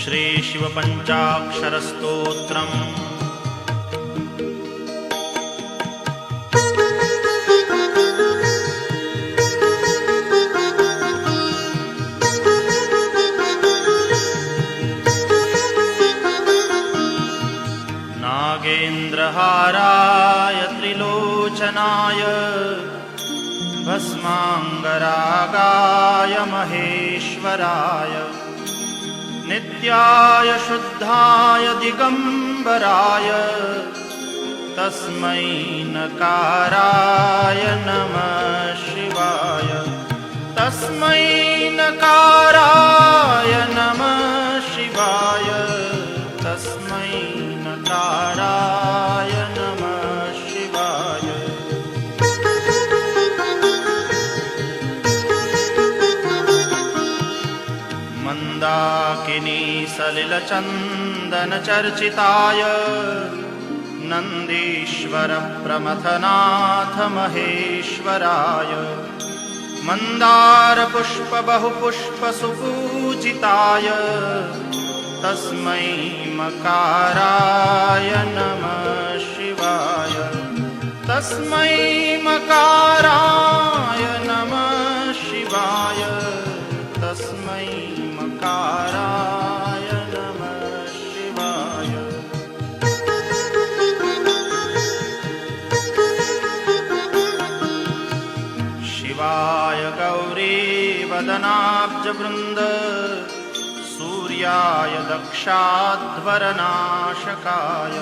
श्री शिवपञ्चाक्षरस्तोत्रम्। नागेन्द्रहाराय त्रिलोचनाय भस्माङ्गरागाय महेश्वराय नित्याय शुद्धाय दिगम्बराय तस्मै नकाराय नमः शिवाय। तस्मै नकाराय नमः शिवाय। तस्मै नकाराय नमः शिवाय। मन्दाकिनी सलिलचन्दनचर्चिताय नन्दीश्वर प्रमथनाथ महेश्वराय मन्दारपुष्पबहुपुष्पसुपूजिताय तस्मै मकाराय नमः शिवाय। तस्मै मकाराय नमः शिवाय। तस्मै मकाराय नमः शिवाय। शिवाय गौरीवदनाब्जवृन्द सूर्याय दक्षाध्वरनाशकाय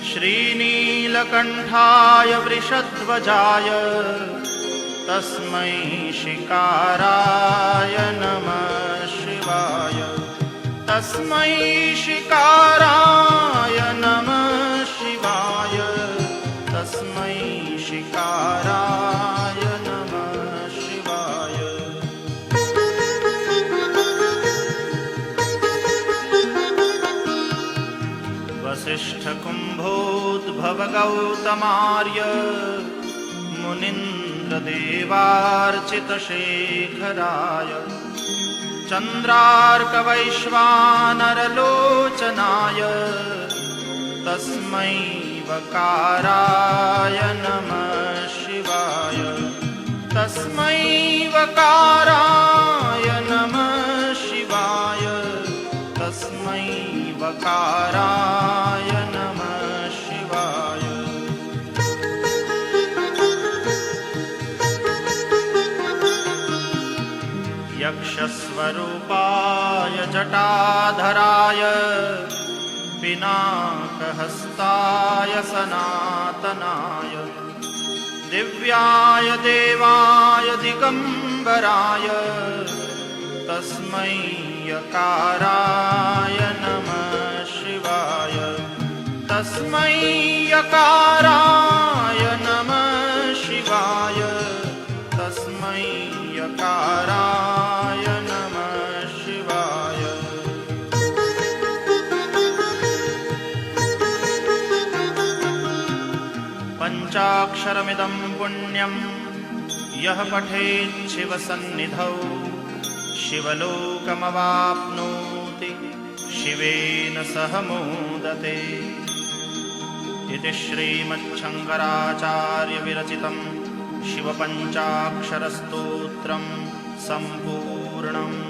श्रीनीलकण्ठाय वृषध्वजाय तस्मै शिकाराय नमः शिवाय। तस्मै शिकाराय नमः शिवाय। तस्मै शिकाराय नमः शिवाय। वसिष्ठकुम्भोद्भवगौतमार्य मुनीन्द्रदेवार्चितशेखराय चन्द्रार्कवैश्वानरलोचनाय तस्मै वकाराय नमः शिवाय। तस्मै वकाराय नमः शिवाय। तस्मै वकाराय नमः शिवाय। यक्षस्वरूपाय जटाधराय पिनाकहस्ताय सनातनाय दिव्याय देवाय दिगम्बराय तस्मै यकाराय नमः शिवाय। तस्मै यकाराय नमः शिवाय। तस्मै यकाराय नमः शिवाय। पञ्चाक्षरमिदं पुण्यं यः पठेत् शिवसन्निधौ शिवलोकमवाप्नोति शिवेन सह मोदते। इति श्रीमच्छङ्कराचार्यविरचितं शिवपञ्चाक्षरस्तोत्रं सम्पूर्णम्।